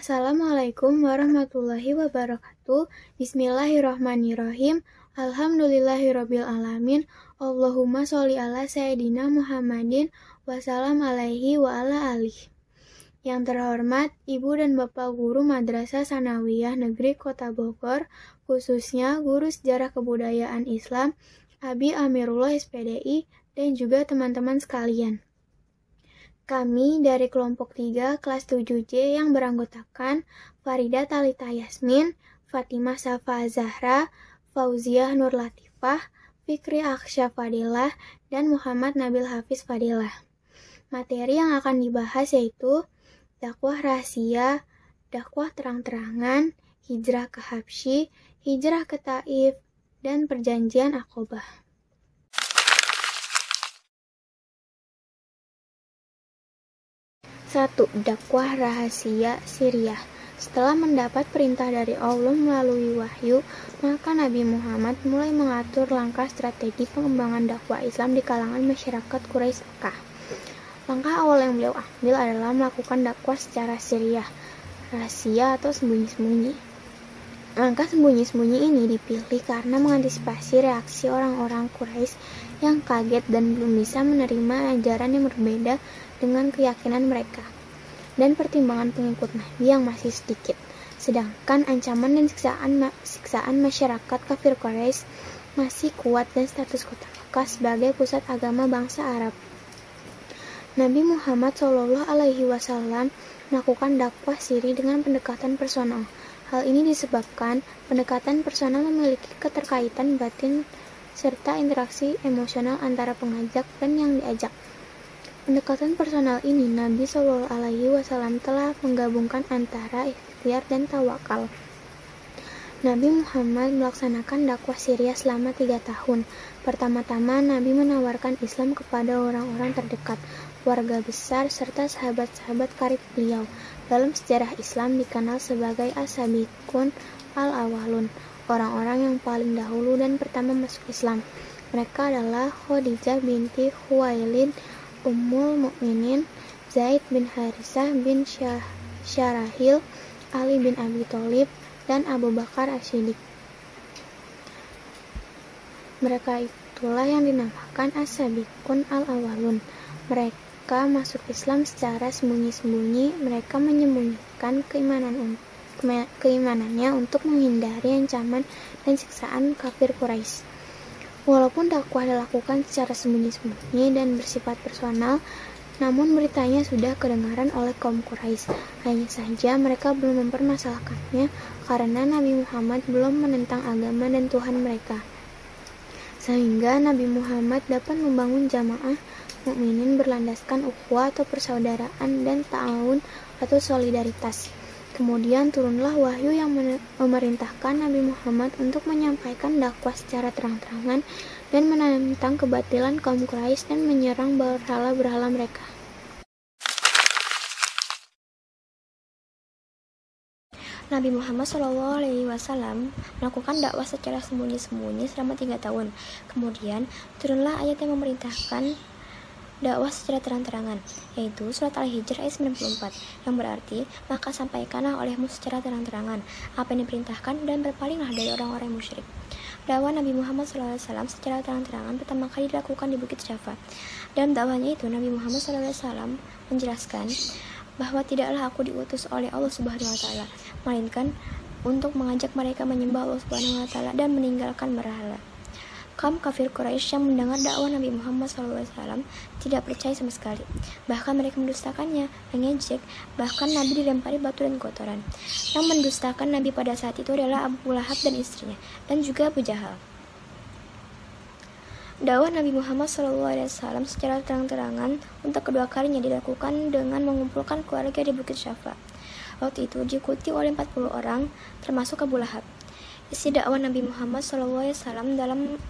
Assalamualaikum warahmatullahi wabarakatuh. Bismillahirrahmanirrahim. Alhamdulillahirabbil alamin. Allahumma sholli ala sayyidina Muhammadin wassalam alaihi wa ala alihi. Yang terhormat Ibu dan Bapak Guru Madrasah Sanawiyah Negeri Kota Bogor, khususnya Guru Sejarah Kebudayaan Islam Abi Amirullah SPDI, dan juga teman-teman sekalian. Kami dari kelompok 3 kelas 7J yang beranggotakan Farida Talita Yasmin, Fatimah Safa Zahra, Fauziah Nur Latifah, Fikri Aksya Fadilah, dan Muhammad Nabil Hafiz Fadilah. Materi yang akan dibahas yaitu dakwah rahasia, dakwah terang-terangan, hijrah ke Habsyi, hijrah ke Taif, dan perjanjian Aqobah. 1. Dakwah rahasia Syriah. Setelah mendapat perintah dari Allah melalui wahyu, maka Nabi Muhammad mulai mengatur langkah strategi pengembangan dakwah Islam di kalangan masyarakat Quraisy Mekkah. Langkah awal yang beliau ambil adalah melakukan dakwah secara Syriah, rahasia atau sembunyi-sembunyi. Langkah sembunyi-sembunyi ini dipilih karena mengantisipasi reaksi orang-orang Quraisy yang kaget dan belum bisa menerima ajaran yang berbeda dengan keyakinan mereka, dan pertimbangan pengikut Nabi yang masih sedikit. Sedangkan ancaman dan siksaan masyarakat kafir Quraisy masih kuat dan status kota Mekkah sebagai pusat agama bangsa Arab. Nabi Muhammad SAW melakukan dakwah siri dengan pendekatan personal. Hal ini disebabkan pendekatan personal memiliki keterkaitan batin serta interaksi emosional antara pengajak dan yang diajak. Pendekatan personal ini Nabi SAW telah menggabungkan antara ikhtiar dan tawakal. Nabi Muhammad melaksanakan dakwah Syria selama 3 tahun. Pertama-tama Nabi menawarkan Islam kepada orang-orang terdekat, keluarga besar, serta sahabat-sahabat karib beliau. Dalam sejarah Islam dikenal sebagai as-sabiqun al-awwalun, orang-orang yang paling dahulu dan pertama masuk Islam. Mereka adalah Khadijah binti Khuwailid, Ummul Mukminin, Zaid bin Harisah bin Syarahil, Ali bin Abi Thalib, dan Abu Bakar As-Siddiq. Mereka itulah yang dinamakan as-sabiqun al-awwalun. Mereka masuk Islam secara sembunyi-sembunyi. Mereka menyembunyikan keimanannya untuk menghindari ancaman dan siksaan kafir Quraisy. Walaupun dakwah dilakukan secara sembunyi-sembunyi dan bersifat personal, namun beritanya sudah kedengaran oleh kaum Quraisy. Hanya saja mereka belum mempermasalahkannya karena Nabi Muhammad belum menentang agama dan Tuhan mereka. Sehingga Nabi Muhammad dapat membangun jamaah mukminin berlandaskan ukhuwah atau persaudaraan dan ta'awun atau solidaritas. Kemudian turunlah wahyu yang memerintahkan Nabi Muhammad untuk menyampaikan dakwah secara terang-terangan dan menentang kebatilan kaum Quraisy dan menyerang berhala-berhala mereka. Nabi Muhammad SAW melakukan dakwah secara sembunyi-sembunyi selama 3 tahun. Kemudian turunlah ayat yang memerintahkan dakwah secara terang-terangan, yaitu surat Al-Hijr ayat 94, yang berarti, maka sampaikanlah olehmu secara terang-terangan apa yang diperintahkan dan berpalinglah dari orang-orang musyrik. Dakwah Nabi Muhammad SAW secara terang-terangan pertama kali dilakukan di Bukit Syafa. Dalam dakwahnya itu, Nabi Muhammad SAW menjelaskan bahwa tidaklah aku diutus oleh Allah Subhanahu wa Ta'ala, melainkan untuk mengajak mereka menyembah Allah Subhanahu wa Ta'ala dan meninggalkan berhala. Kaum kafir Quraisy yang mendengar dakwah Nabi Muhammad SAW tidak percaya sama sekali. Bahkan mereka mendustakannya, mengejek, bahkan Nabi dilempari batu dan kotoran. Yang mendustakan Nabi pada saat itu adalah Abu Lahab dan istrinya, dan juga Abu Jahal. Dakwah Nabi Muhammad SAW secara terang-terangan untuk kedua kalinya dilakukan dengan mengumpulkan keluarga di Bukit Syafa. Waktu itu diikuti oleh 40 orang, termasuk Abu Lahab. Isi dakwah Nabi Muhammad SAW dalam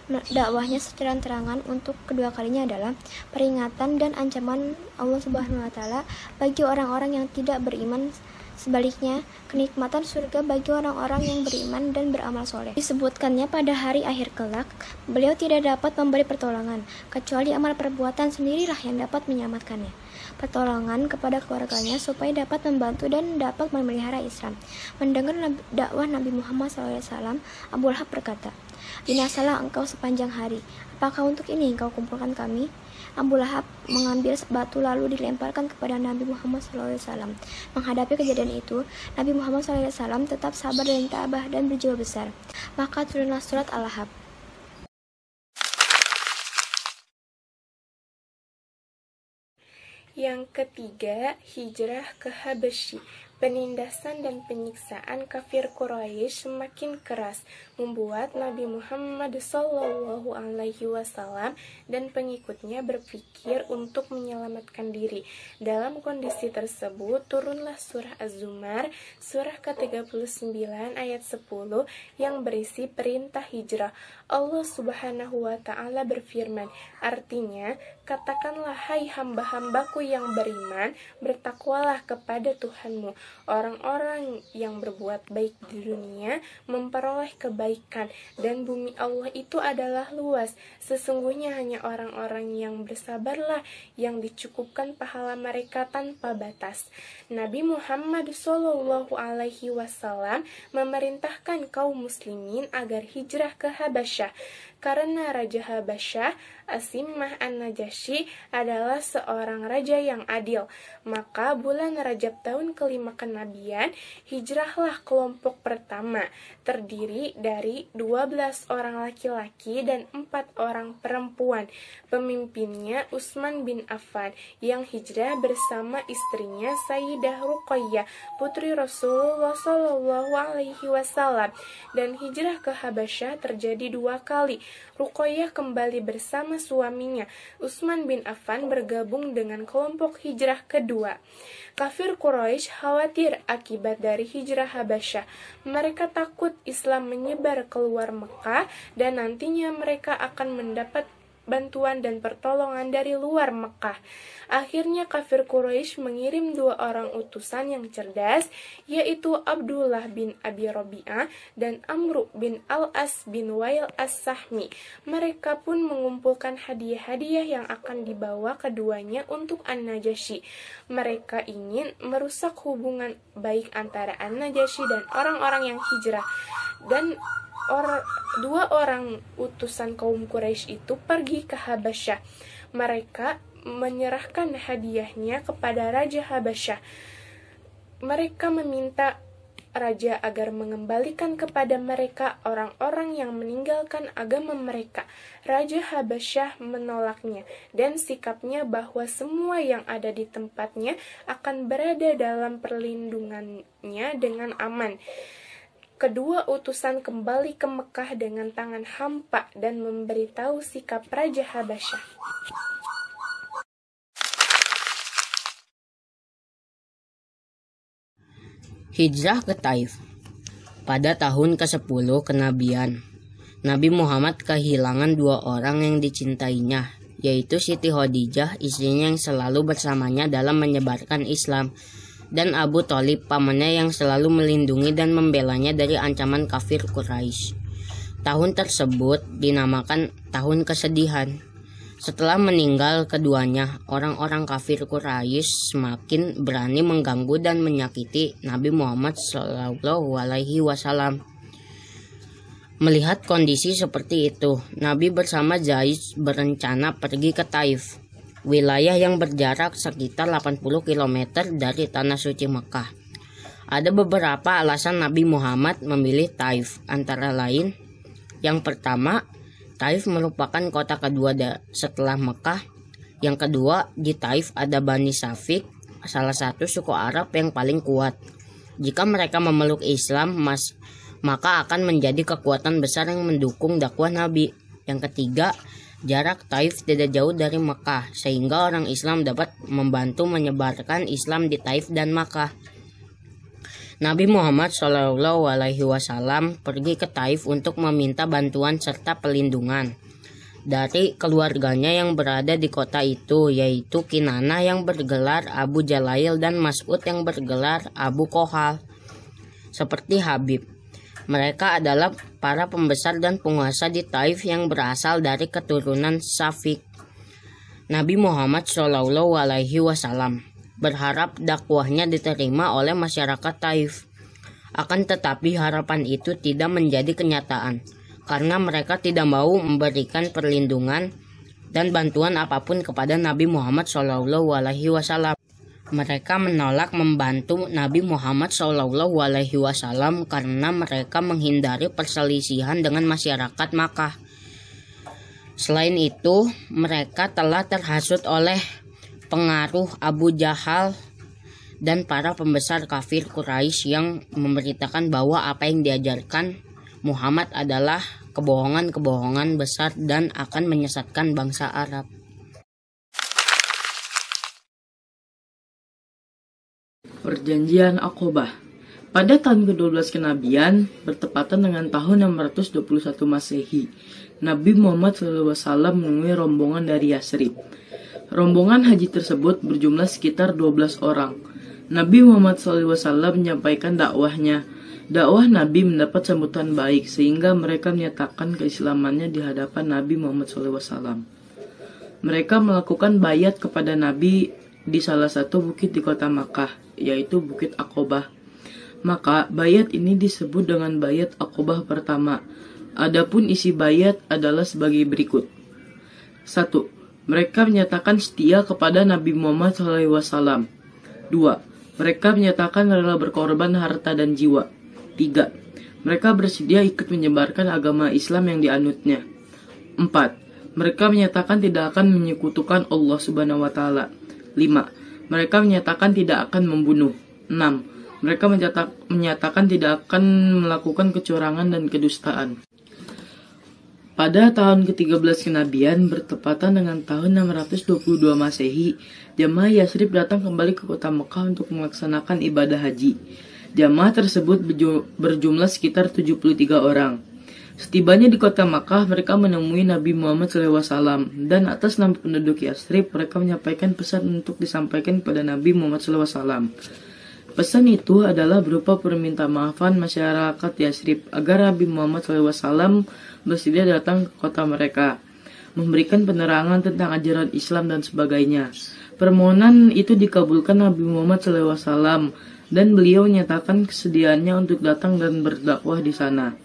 dakwahnya secara terangan untuk kedua kalinya adalah peringatan dan ancaman Allah Subhanahu wa Ta'ala bagi orang-orang yang tidak beriman Sebaliknya, kenikmatan surga bagi orang-orang yang beriman dan beramal soleh. Disebutkannya pada hari akhir kelak, beliau tidak dapat memberi pertolongan, kecuali amal perbuatan sendirilah yang dapat menyelamatkannya. Pertolongan kepada keluarganya supaya dapat membantu dan dapat memelihara Islam. Mendengar dakwah Nabi Muhammad SAW, Abu Lahab berkata, "Binasalah engkau sepanjang hari. Apakah untuk ini engkau kumpulkan kami?" Abu Lahab mengambil batu lalu dilemparkan kepada Nabi Muhammad SAW. Menghadapi kejadian itu, Nabi Muhammad SAW tetap sabar dan tabah dan berjiwa besar. Maka turunlah surat Al-Lahab. Yang ketiga, hijrah ke Habasyah. Penindasan dan penyiksaan kafir Quraisy semakin keras, membuat Nabi Muhammad SAW dan pengikutnya berpikir untuk menyelamatkan diri. Dalam kondisi tersebut, turunlah surah Az-Zumar, surah ke-39 ayat 10 yang berisi perintah hijrah. Allah Subhanahu wa Ta'ala berfirman, artinya, katakanlah hai hamba-hambaku yang beriman, bertakwalah kepada Tuhanmu. Orang-orang yang berbuat baik di dunia memperoleh kebaikan, dan bumi Allah itu adalah luas. Sesungguhnya hanya orang-orang yang bersabarlah yang dicukupkan pahala mereka tanpa batas. Nabi Muhammad SAW memerintahkan kaum muslimin agar hijrah ke Habasyah, karena Raja Habasyah, Asimah An-Najasyi, adalah seorang raja yang adil. Maka bulan Rajab tahun kelima kenabian, hijrahlah kelompok pertama, terdiri dari 12 orang laki-laki dan 4 orang perempuan. Pemimpinnya Utsman bin Affan, yang hijrah bersama istrinya Sayyidah Ruqayyah, putri Rasulullah SAW. Dan hijrah ke Habasyah terjadi 2 kali. Ruqayyah kembali bersama suaminya. Utsman bin Affan bergabung dengan kelompok hijrah kedua. Kafir Quraisy khawatir akibat dari hijrah Habasyah. Mereka takut Islam menyebar keluar Mekah dan nantinya mereka akan mendapat bantuan dan pertolongan dari luar Mekah. Akhirnya kafir Quraisy mengirim 2 orang utusan yang cerdas, yaitu Abdullah bin Abi Rabi'ah dan Amru bin Al-As bin Wail As-Sahmi. Mereka pun mengumpulkan hadiah-hadiah yang akan dibawa keduanya untuk An-Najasyi. Mereka ingin merusak hubungan baik antara An-Najasyi dan orang-orang yang hijrah. Dan 2 orang utusan kaum Quraisy itu pergi ke Habasyah. Mereka menyerahkan hadiahnya kepada Raja Habasyah. Mereka meminta raja agar mengembalikan kepada mereka orang-orang yang meninggalkan agama mereka. Raja Habasyah menolaknya, dan sikapnya bahwa semua yang ada di tempatnya akan berada dalam perlindungannya dengan aman. Kedua utusan kembali ke Mekah dengan tangan hampa dan memberitahu sikap Raja Habasyah. Hijrah ke Taif. Pada tahun ke-10 kenabian, Nabi Muhammad kehilangan 2 orang yang dicintainya, yaitu Siti Khadijah, istrinya yang selalu bersamanya dalam menyebarkan Islam, dan Abu Thalib, pamannya yang selalu melindungi dan membelanya dari ancaman kafir Quraisy. Tahun tersebut dinamakan tahun kesedihan. Setelah meninggal keduanya, orang-orang kafir Quraisy semakin berani mengganggu dan menyakiti Nabi Muhammad SAW. Melihat kondisi seperti itu, Nabi bersama Zaid berencana pergi ke Taif, wilayah yang berjarak sekitar 80 km dari Tanah Suci Mekah. Ada beberapa alasan Nabi Muhammad memilih Taif, antara lain, yang pertama, Taif merupakan kota kedua setelah Mekah. Yang kedua, di Taif ada Bani Safik, salah satu suku Arab yang paling kuat. Jika mereka memeluk Islam, maka akan menjadi kekuatan besar yang mendukung dakwah Nabi. Yang ketiga, jarak Taif tidak jauh dari Mekah, sehingga orang Islam dapat membantu menyebarkan Islam di Taif dan Makkah. Nabi Muhammad SAW pergi ke Taif untuk meminta bantuan serta pelindungan. dari keluarganya yang berada di kota itu, yaitu Kinanah yang bergelar Abu Jalail dan Mas'ud yang bergelar Abu Kohal, seperti Habib. Mereka adalah para pembesar dan penguasa di Taif yang berasal dari keturunan Syafiq. Nabi Muhammad SAW berharap dakwahnya diterima oleh masyarakat Taif. Akan tetapi harapan itu tidak menjadi kenyataan, karena mereka tidak mau memberikan perlindungan dan bantuan apapun kepada Nabi Muhammad SAW. Mereka menolak membantu Nabi Muhammad SAW karena mereka menghindari perselisihan dengan masyarakat Makkah. Selain itu, mereka telah terhasut oleh pengaruh Abu Jahal dan para pembesar kafir Quraisy yang memberitakan bahwa apa yang diajarkan Muhammad adalah kebohongan-kebohongan besar dan akan menyesatkan bangsa Arab. Perjanjian Aqobah. Pada tahun ke-12 kenabian, bertepatan dengan tahun 621 Masehi, Nabi Muhammad SAW menemui rombongan dari Yasrib. Rombongan haji tersebut berjumlah sekitar 12 orang. Nabi Muhammad SAW menyampaikan dakwahnya. Dakwah Nabi mendapat sambutan baik sehingga mereka menyatakan keislamannya di hadapan Nabi Muhammad SAW. Mereka melakukan bayat kepada Nabi di salah satu bukit di kota Makkah, yaitu Bukit Aqobah. Maka bayat ini disebut dengan bayat Aqobah pertama. Adapun isi bayat adalah sebagai berikut. 1. Mereka menyatakan setia kepada Nabi Muhammad SAW. 2. Mereka menyatakan rela berkorban harta dan jiwa. 3. Mereka bersedia ikut menyebarkan agama Islam yang dianutnya. 4. Mereka menyatakan tidak akan menyekutukan Allah Subhanahu wa Ta'ala. 5. Mereka menyatakan tidak akan membunuh. 6. Mereka menyatakan tidak akan melakukan kecurangan dan kedustaan. Pada tahun ke-13 kenabian, bertepatan dengan tahun 622 Masehi, jamaah Yasrib datang kembali ke kota Mekah untuk melaksanakan ibadah haji. Jamaah tersebut berjumlah sekitar 73 orang. Setibanya di kota Makkah, mereka menemui Nabi Muhammad SAW, dan atas nama penduduk Yasrib, mereka menyampaikan pesan untuk disampaikan kepada Nabi Muhammad SAW. Pesan itu adalah berupa permintaan maafan masyarakat Yasrib agar Nabi Muhammad SAW bersedia datang ke kota mereka, memberikan penerangan tentang ajaran Islam dan sebagainya. Permohonan itu dikabulkan Nabi Muhammad SAW, dan beliau menyatakan kesediaannya untuk datang dan berdakwah di sana.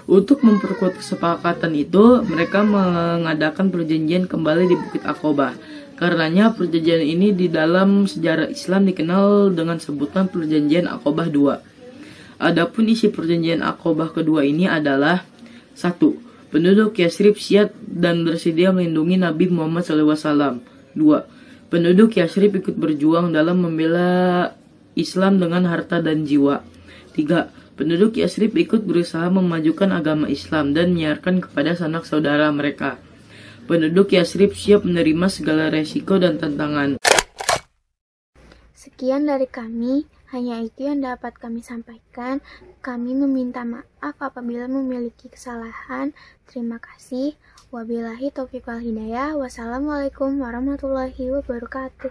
Untuk memperkuat kesepakatan itu, mereka mengadakan perjanjian kembali di Bukit Aqobah. Karenanya perjanjian ini di dalam sejarah Islam dikenal dengan sebutan Perjanjian Aqobah II. Adapun isi perjanjian Aqobah kedua ini adalah: 1. Penduduk Yasrib siap dan bersedia melindungi Nabi Muhammad SAW. 2. Penduduk Yasrib ikut berjuang dalam membela Islam dengan harta dan jiwa. 3. Penduduk Yasrib ikut berusaha memajukan agama Islam dan menyiarkan kepada sanak saudara mereka. Penduduk Yasrib siap menerima segala resiko dan tantangan. Sekian dari kami, hanya itu yang dapat kami sampaikan. Kami meminta maaf apabila memiliki kesalahan. Terima kasih. Wabillahi taufiq wal hidayah. Wassalamualaikum warahmatullahi wabarakatuh.